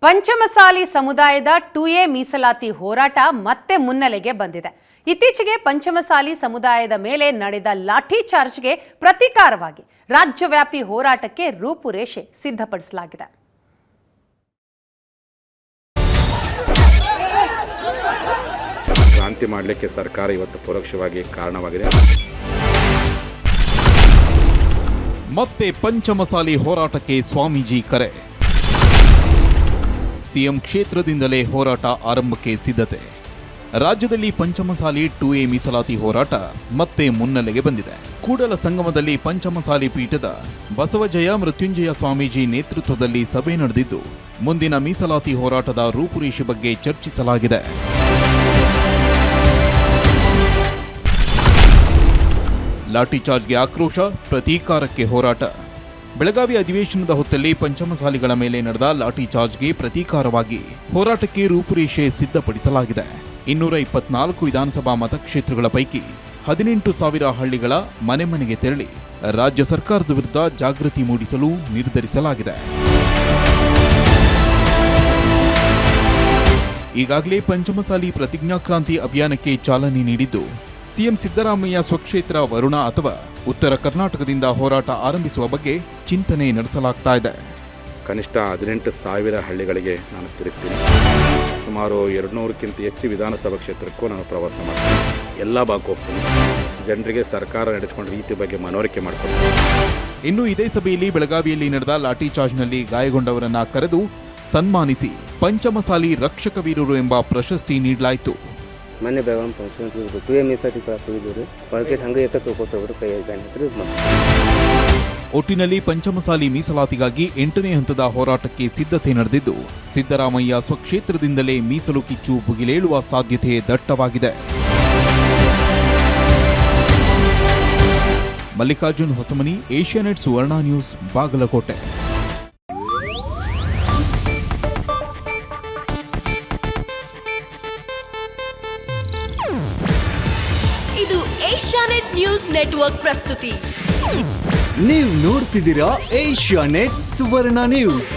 ಪಂಚಮಸಾಲಿ ಸಮುದಾಯದ 2A ಮೀಸಲಾತಿ ಹೋರಾಟ ಮತ್ತೆ ಮುನ್ನೆಲೆಗೆ ಬಂದಿದೆ. ಇತ್ತೀಚೆಗೆ ಪಂಚಮಸಾಲಿ ಸಮುದಾಯದ ಮೇಲೆ ನಡೆದ ಲಾಠಿ ಚಾರ್ಜ್ಗೆ ಪ್ರತೀಕಾರವಾಗಿ ರಾಜ್ಯವ್ಯಾಪಿ ಹೋರಾಟಕ್ಕೆ ರೂಪುರೇಷೆ ಸಿದ್ಧಪಡಿಸಲಾಗಿದೆ. ಕ್ರಾಂತಿ ಮಾಡಲಿಕ್ಕೆ ಸರ್ಕಾರ ಇವತ್ತು ಪರೋಕ್ಷವಾಗಿ ಕಾರಣವಾಗಿದೆ. ಮತ್ತೆ ಪಂಚಮಸಾಲಿ ಹೋರಾಟಕ್ಕೆ ಸ್ವಾಮೀಜಿ ಕರೆ. ಸಿಎಂ ಕ್ಷೇತ್ರದಿಂದಲೇ ಹೋರಾಟ ಆರಂಭಕ್ಕೆ ಸಿದ್ಧತೆ. ರಾಜ್ಯದಲ್ಲಿ ಪಂಚಮಸಾಲಿ 2A ಮೀಸಲಾತಿ ಹೋರಾಟ ಮತ್ತೆ ಮುನ್ನೆಲೆಗೆ ಬಂದಿದೆ. ಕೂಡಲ ಸಂಗಮದಲ್ಲಿ ಪಂಚಮಸಾಲಿ ಪೀಠದ ಬಸವಜಯ ಮೃತ್ಯುಂಜಯ ಸ್ವಾಮೀಜಿ ನೇತೃತ್ವದಲ್ಲಿ ಸಭೆ ನಡೆದಿದ್ದು ಮುಂದಿನ ಮೀಸಲಾತಿ ಹೋರಾಟದ ರೂಪುರೇಷೆ ಬಗ್ಗೆ ಚರ್ಚಿಸಲಾಗಿದೆ. ಲಾಠಿ ಚಾರ್ಜ್ಗೆ ಆಕ್ರೋಶ, ಪ್ರತೀಕಾರಕ್ಕೆ ಹೋರಾಟ. ಬೆಳಗಾವಿ ಅಧಿವೇಶನದ ಹೊತ್ತಲ್ಲಿ ಪಂಚಮಸಾಲಿಗಳ ಮೇಲೆ ನಡೆದ ಲಾಠಿ ಚಾರ್ಜ್ಗೆ ಪ್ರತೀಕಾರವಾಗಿ ಹೋರಾಟಕ್ಕೆ ರೂಪುರೇಷೆ ಸಿದ್ಧಪಡಿಸಲಾಗಿದೆ. 224 ವಿಧಾನಸಭಾ ಮತಕ್ಷೇತ್ರಗಳ ಪೈಕಿ 18,000 ಹಳ್ಳಿಗಳ ಮನೆ ಮನೆಗೆ ತೆರಳಿ ರಾಜ್ಯ ಸರ್ಕಾರದ ವಿರುದ್ಧ ಜಾಗೃತಿ ಮೂಡಿಸಲು ನಿರ್ಧರಿಸಲಾಗಿದೆ. ಈಗಾಗಲೇ ಪಂಚಮಸಾಲಿ ಪ್ರತಿಜ್ಞಾಕ್ರಾಂತಿ ಅಭಿಯಾನಕ್ಕೆ ಚಾಲನೆ ನೀಡಿದ್ದು ಸಿಎಂ ಸಿದ್ದರಾಮಯ್ಯ ಸ್ವಕ್ಷೇತ್ರ ವರುಣ ಅಥವಾ ಉತ್ತರ ಕರ್ನಾಟಕದಿಂದ ಹೋರಾಟ ಆರಂಭಿಸುವ ಬಗ್ಗೆ ಚಿಂತನೆ ನಡೆಸಲಾಗ್ತಾ ಇದೆ. ಕನಿಷ್ಠ 18,000 ಹಳ್ಳಿಗಳಿಗೆ ನಾನು ತಿರುಗ್ತೀನಿ. ಸುಮಾರು 200ಕ್ಕಿಂತ ಹೆಚ್ಚು ವಿಧಾನಸಭಾ ಕ್ಷೇತ್ರಕ್ಕೂ ನಾನು ಪ್ರವಾಸ ಮಾಡ್ತೀನಿ. ಎಲ್ಲ ಭಾಗಕ್ಕೆ ಹೋಗ್ತೀನಿ. ಜನರಿಗೆ ಸರ್ಕಾರ ನಡೆಸಿಕೊಂಡ ರೀತಿ ಬಗ್ಗೆ ಮನವರಿಕೆ ಮಾಡ್ಕೊಳ್ತೀನಿ. ಇನ್ನು ಇದೇ ಸಭೆಯಲ್ಲಿ ಬೆಳಗಾವಿಯಲ್ಲಿ ನಡೆದ ಲಾಠಿ ಚಾರ್ಜ್ನಲ್ಲಿ ಗಾಯಗೊಂಡವರನ್ನ ಕರೆದು ಸನ್ಮಾನಿಸಿ ಪಂಚಮಸಾಲಿ ರಕ್ಷಕ ವೀರರು ಎಂಬ ಪ್ರಶಸ್ತಿ ನೀಡಲಾಯಿತು. ಮೊನ್ನೆ ಬೆಳಗಾವಿ ಫಂಕ್ಷನ್ 2A ಮೀಸಲಾತಿ ಹೋಗಿದ್ದೀವಿ. ಒಳಗೆ ಸಂಘ ಎತ್ತ ತಗೋತವರು ಕೈ ಒಟ್ಟಿನಲ್ಲಿ ಪಂಚಮಸಾಲಿ ಮೀಸಲಾತಿಗಾಗಿ 8ನೇ ಹಂತದ ಹೋರಾಟಕ್ಕೆ ಸಿದ್ಧತೆ ನಡೆದಿದ್ದು ಸಿದ್ದರಾಮಯ್ಯ ಸ್ವಕ್ಷೇತ್ರದಿಂದಲೇ ಮೀಸಲು ಕಿಚ್ಚು ಭುಗಿಲೇಳುವ ಸಾಧ್ಯತೆ ದಟ್ಟವಾಗಿದೆ. ಮಲ್ಲಿಕಾರ್ಜುನ್ ಹೊಸಮನಿ, ಏಷ್ಯಾನೆಟ್ ಸುವರ್ಣ ನ್ಯೂಸ್, ಬಾಗಲಕೋಟೆ. ಇದು ಏಷ್ಯಾನೆಟ್ ನ್ಯೂಸ್ ನೆಟ್ವರ್ಕ್ ಪ್ರಸ್ತುತಿ. ನೀವು ನೋಡ್ತಿದ್ದೀರಾ ಏಷ್ಯಾನೆಟ್ ಸುವರ್ಣ ನ್ಯೂಸ್.